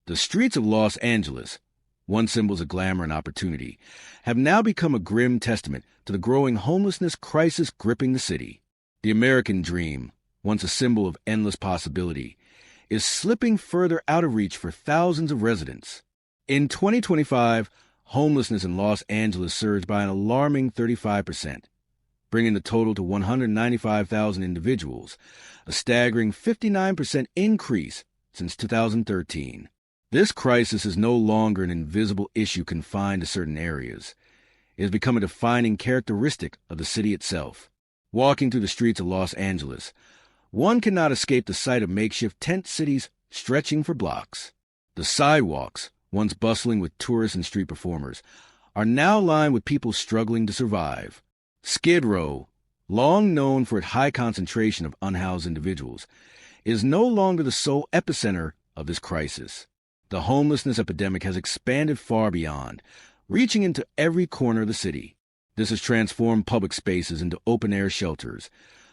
The streets of Los Angeles, once symbols of glamour and opportunity, have now become a grim testament to the growing homelessness crisis gripping the city. The American dream, once a symbol of endless possibility, is slipping further out of reach for thousands of residents. In 2025, homelessness in Los Angeles surged by an alarming 35%, bringing the total to 195,000 individuals, a staggering 59% increase since 2013. This crisis is no longer an invisible issue confined to certain areas. It has become a defining characteristic of the city itself. Walking through the streets of Los Angeles, one cannot escape the sight of makeshift tent cities stretching for blocks. The sidewalks, once bustling with tourists and street performers, are now lined with people struggling to survive. Skid Row, long known for its high concentration of unhoused individuals, is no longer the sole epicenter of this crisis. The homelessness epidemic has expanded far beyond, reaching into every corner of the city. This has transformed public spaces into open-air shelters,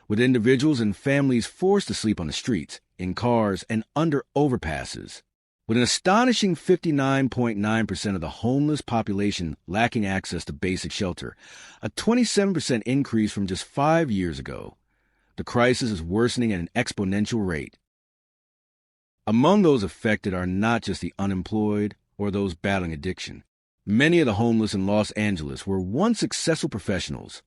with individuals and families forced to sleep on the streets, in cars, and under overpasses. With an astonishing 59.9% of the homeless population lacking access to basic shelter, a 27% increase from just 5 years ago, the crisis is worsening at an exponential rate. Among those affected are not just the unemployed or those battling addiction. Many of the homeless in Los Angeles were once successful professionals,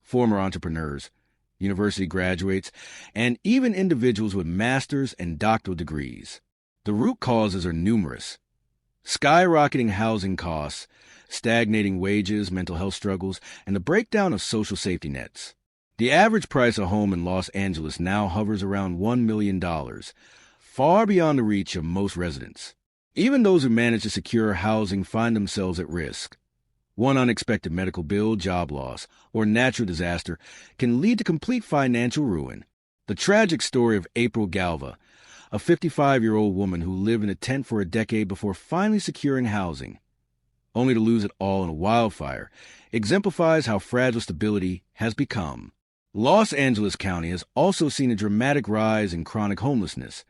former entrepreneurs, university graduates, and even individuals with master's and doctoral degrees. The root causes are numerous: skyrocketing housing costs, stagnating wages, mental health struggles, and the breakdown of social safety nets. The average price of a home in Los Angeles now hovers around $1 million, far beyond the reach of most residents. Even those who manage to secure housing find themselves at risk. One unexpected medical bill, job loss, or natural disaster can lead to complete financial ruin. The tragic story of April Galva, a 55-year-old woman who lived in a tent for a decade before finally securing housing, only to lose it all in a wildfire, exemplifies how fragile stability has become. Los Angeles County has also seen a dramatic rise in chronic homelessness,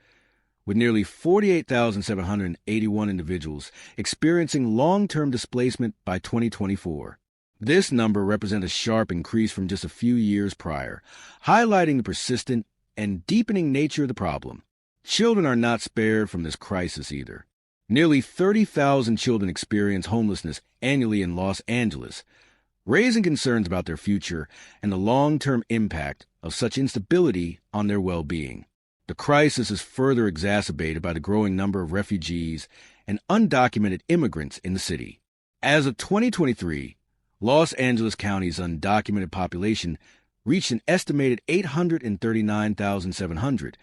with nearly 48,781 individuals experiencing long-term displacement by 2024. This number represents a sharp increase from just a few years prior, highlighting the persistent and deepening nature of the problem. Children are not spared from this crisis either. Nearly 30,000 children experience homelessness annually in Los Angeles, raising concerns about their future and the long-term impact of such instability on their well-being. The crisis is further exacerbated by the growing number of refugees and undocumented immigrants in the city. As of 2023, Los Angeles County's undocumented population reached an estimated 839,700,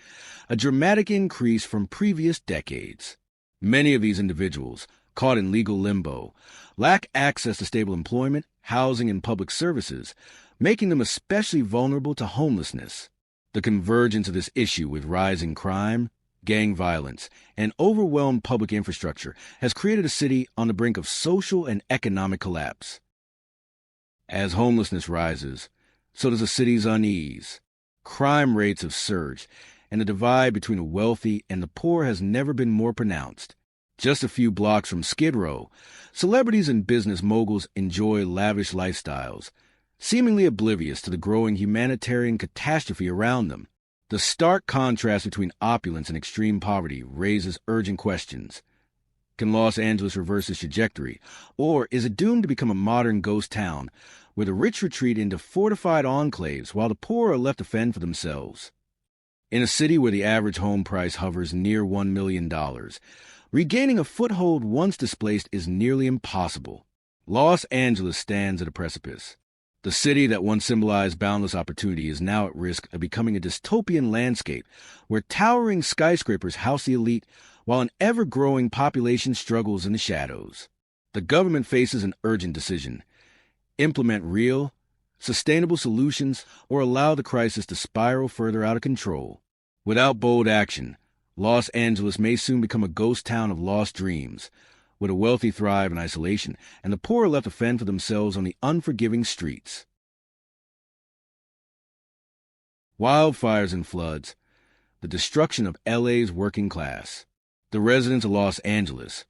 a dramatic increase from previous decades. Many of these individuals, caught in legal limbo, lack access to stable employment, housing, and public services, making them especially vulnerable to homelessness. The convergence of this issue with rising crime, gang violence, and overwhelmed public infrastructure has created a city on the brink of social and economic collapse. As homelessness rises, so does the city's unease. Crime rates have surged, and the divide between the wealthy and the poor has never been more pronounced. Just a few blocks from Skid Row, celebrities and business moguls enjoy lavish lifestyles, seemingly oblivious to the growing humanitarian catastrophe around them. The stark contrast between opulence and extreme poverty raises urgent questions. Can Los Angeles reverse its trajectory, or is it doomed to become a modern ghost town where the rich retreat into fortified enclaves while the poor are left to fend for themselves? In a city where the average home price hovers near $1 million, regaining a foothold once displaced is nearly impossible. Los Angeles stands at a precipice. The city that once symbolized boundless opportunity is now at risk of becoming a dystopian landscape where towering skyscrapers house the elite while an ever-growing population struggles in the shadows. The government faces an urgent decision: implement real, sustainable solutions or allow the crisis to spiral further out of control. Without bold action, Los Angeles may soon become a ghost town of lost dreams, where the wealthy thrive in isolation and the poor are left to fend for themselves on the unforgiving streets. Wildfires and floods, the destruction of LA's working class. The residents of Los Angeles,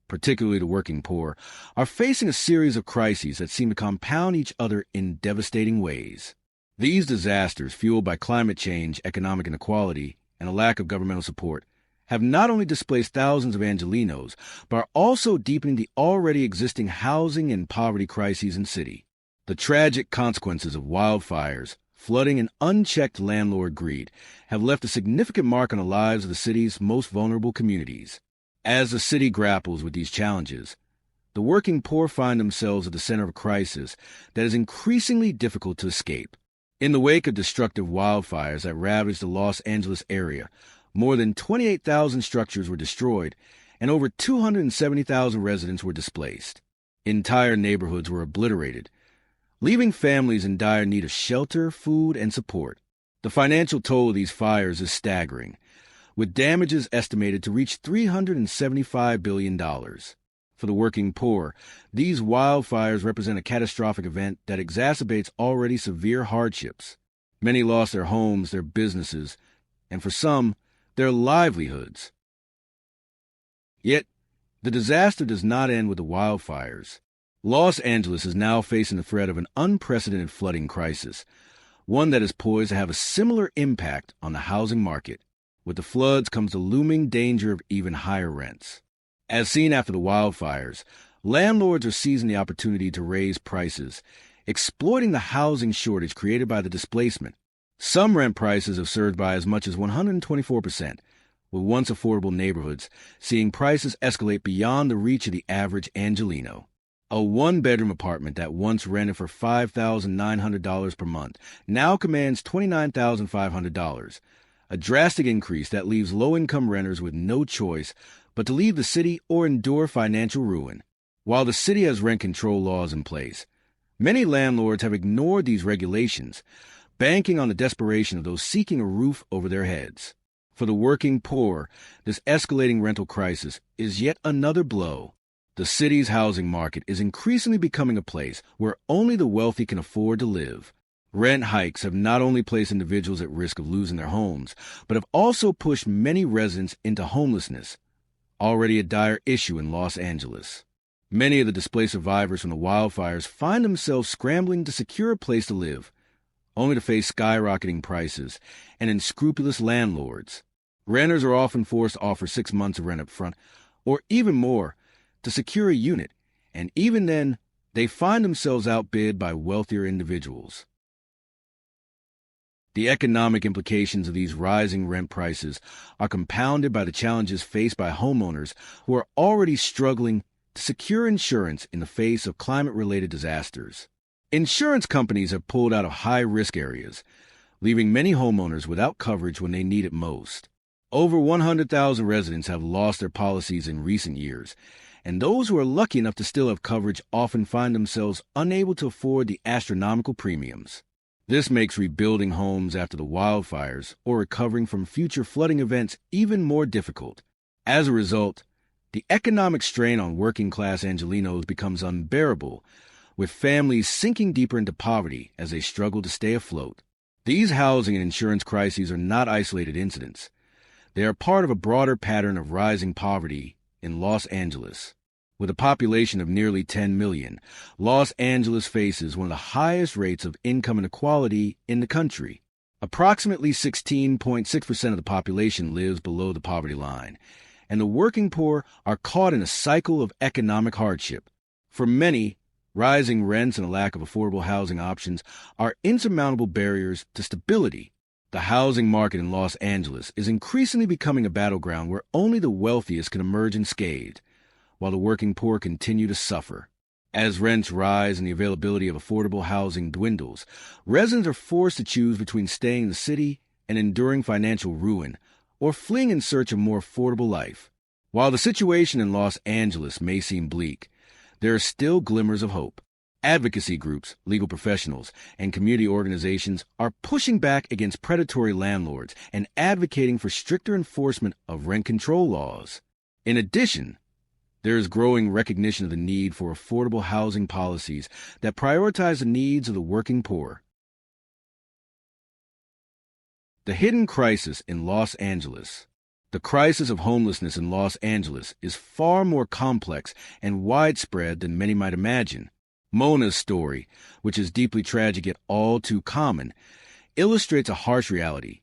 particularly the working poor, are facing a series of crises that seem to compound each other in devastating ways. These disasters, fueled by climate change, economic inequality, and a lack of governmental support, have not only displaced thousands of Angelenos, but are also deepening the already existing housing and poverty crises in the city. The tragic consequences of wildfires, flooding, and unchecked landlord greed have left a significant mark on the lives of the city's most vulnerable communities. As the city grapples with these challenges, the working poor find themselves at the center of a crisis that is increasingly difficult to escape. In the wake of destructive wildfires that ravaged the Los Angeles area, more than 28,000 structures were destroyed, and over 270,000 residents were displaced. Entire neighborhoods were obliterated, leaving families in dire need of shelter, food, and support. The financial toll of these fires is staggering, with damages estimated to reach $375 billion. For the working poor, these wildfires represent a catastrophic event that exacerbates already severe hardships. Many lost their homes, their businesses, and for some, their livelihoods. Yet, the disaster does not end with the wildfires. Los Angeles is now facing the threat of an unprecedented flooding crisis, one that is poised to have a similar impact on the housing market. With the floods comes the looming danger of even higher rents. As seen after the wildfires, landlords are seizing the opportunity to raise prices, exploiting the housing shortage created by the displacement. Some rent prices have surged by as much as 124%, with once affordable neighborhoods seeing prices escalate beyond the reach of the average Angeleno. A one-bedroom apartment that once rented for $5,900 per month now commands $29,500, a drastic increase that leaves low-income renters with no choice but to leave the city or endure financial ruin. While the city has rent control laws in place, many landlords have ignored these regulations, banking on the desperation of those seeking a roof over their heads. For the working poor, this escalating rental crisis is yet another blow. The city's housing market is increasingly becoming a place where only the wealthy can afford to live. Rent hikes have not only placed individuals at risk of losing their homes, but have also pushed many residents into homelessness, already a dire issue in Los Angeles. Many of the displaced survivors from the wildfires find themselves scrambling to secure a place to live, only to face skyrocketing prices and unscrupulous landlords. Renters are often forced to offer 6 months of rent up front, or even more, to secure a unit, and even then, they find themselves outbid by wealthier individuals. The economic implications of these rising rent prices are compounded by the challenges faced by homeowners who are already struggling to secure insurance in the face of climate-related disasters. Insurance companies have pulled out of high-risk areas, leaving many homeowners without coverage when they need it most. Over 100,000 residents have lost their policies in recent years, and those who are lucky enough to still have coverage often find themselves unable to afford the astronomical premiums. This makes rebuilding homes after the wildfires or recovering from future flooding events even more difficult. As a result, the economic strain on working-class Angelenos becomes unbearable, with families sinking deeper into poverty as they struggle to stay afloat. These housing and insurance crises are not isolated incidents. They are part of a broader pattern of rising poverty in Los Angeles. With a population of nearly 10 million, Los Angeles faces one of the highest rates of income inequality in the country. Approximately 16.6% of the population lives below the poverty line, and the working poor are caught in a cycle of economic hardship. For many, rising rents and a lack of affordable housing options are insurmountable barriers to stability. The housing market in Los Angeles is increasingly becoming a battleground where only the wealthiest can emerge unscathed, while the working poor continue to suffer. As rents rise and the availability of affordable housing dwindles, residents are forced to choose between staying in the city and enduring financial ruin, or fleeing in search of more affordable life. While the situation in Los Angeles may seem bleak, there are still glimmers of hope. Advocacy groups, legal professionals, and community organizations are pushing back against predatory landlords and advocating for stricter enforcement of rent control laws. In addition, there is growing recognition of the need for affordable housing policies that prioritize the needs of the working poor. The hidden crisis in Los Angeles. The crisis of homelessness in Los Angeles is far more complex and widespread than many might imagine. Mona's story, which is deeply tragic yet all too common, illustrates a harsh reality.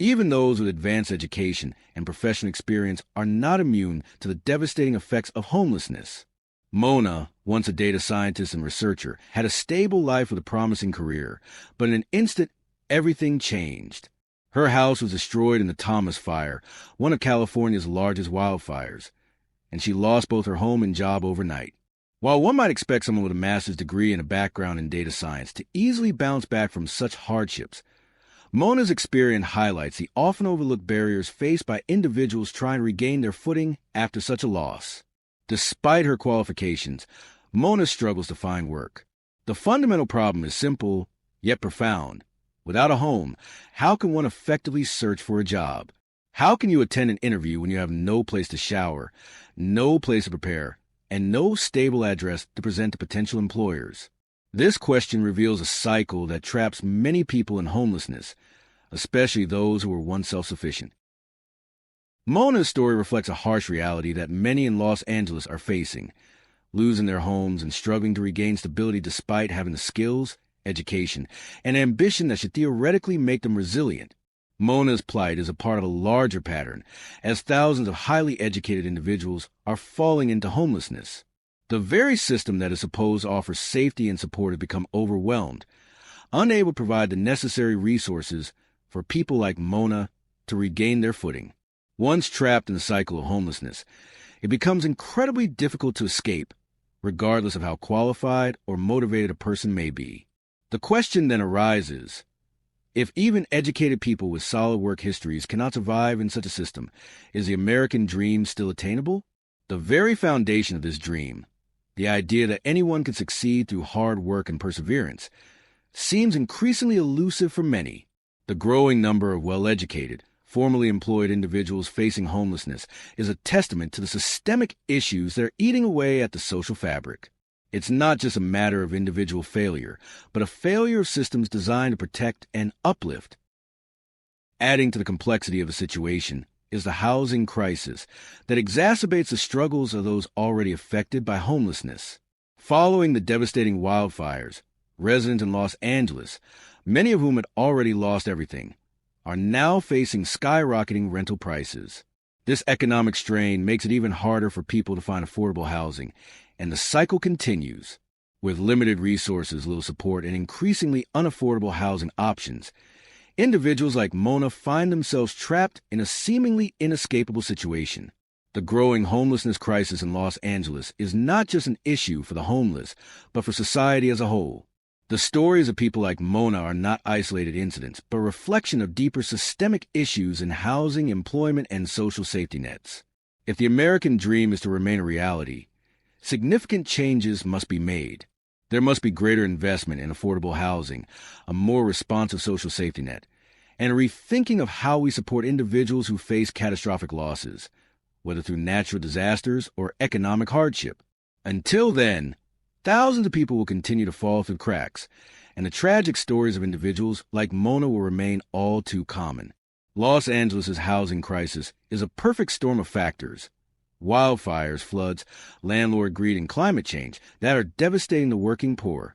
Even those with advanced education and professional experience are not immune to the devastating effects of homelessness. Mona, once a data scientist and researcher, had a stable life with a promising career, but in an instant, everything changed. Her house was destroyed in the Thomas Fire, one of California's largest wildfires, and she lost both her home and job overnight. While one might expect someone with a master's degree and a background in data science to easily bounce back from such hardships, Mona's experience highlights the often overlooked barriers faced by individuals trying to regain their footing after such a loss. Despite her qualifications, Mona struggles to find work. The fundamental problem is simple, yet profound. Without a home, how can one effectively search for a job? How can you attend an interview when you have no place to shower, no place to prepare, and no stable address to present to potential employers? This question reveals a cycle that traps many people in homelessness, especially those who were once self-sufficient. Mona's story reflects a harsh reality that many in Los Angeles are facing, losing their homes and struggling to regain stability despite having the skills, education, and ambition that should theoretically make them resilient. Mona's plight is a part of a larger pattern, as thousands of highly educated individuals are falling into homelessness. The very system that is supposed to offer safety and support has become overwhelmed, unable to provide the necessary resources for people like Mona to regain their footing. Once trapped in the cycle of homelessness, it becomes incredibly difficult to escape, regardless of how qualified or motivated a person may be. The question then arises, if even educated people with solid work histories cannot survive in such a system, is the American dream still attainable? The very foundation of this dream, the idea that anyone can succeed through hard work and perseverance, seems increasingly elusive for many. The growing number of well-educated, formally employed individuals facing homelessness is a testament to the systemic issues that are eating away at the social fabric. It's not just a matter of individual failure, but a failure of systems designed to protect and uplift. Adding to the complexity of the situation is the housing crisis that exacerbates the struggles of those already affected by homelessness. Following the devastating wildfires, residents in Los Angeles, many of whom had already lost everything, are now facing skyrocketing rental prices. This economic strain makes it even harder for people to find affordable housing, and the cycle continues. With limited resources, little support, and increasingly unaffordable housing options, individuals like Mona find themselves trapped in a seemingly inescapable situation. The growing homelessness crisis in Los Angeles is not just an issue for the homeless, but for society as a whole. The stories of people like Mona are not isolated incidents, but a reflection of deeper systemic issues in housing, employment, and social safety nets. If the American dream is to remain a reality, significant changes must be made. There must be greater investment in affordable housing, a more responsive social safety net, and a rethinking of how we support individuals who face catastrophic losses, whether through natural disasters or economic hardship. Until then, thousands of people will continue to fall through cracks, and the tragic stories of individuals like Mona will remain all too common. Los Angeles' housing crisis is a perfect storm of factors: wildfires, floods, landlord greed, and climate change that are devastating the working poor.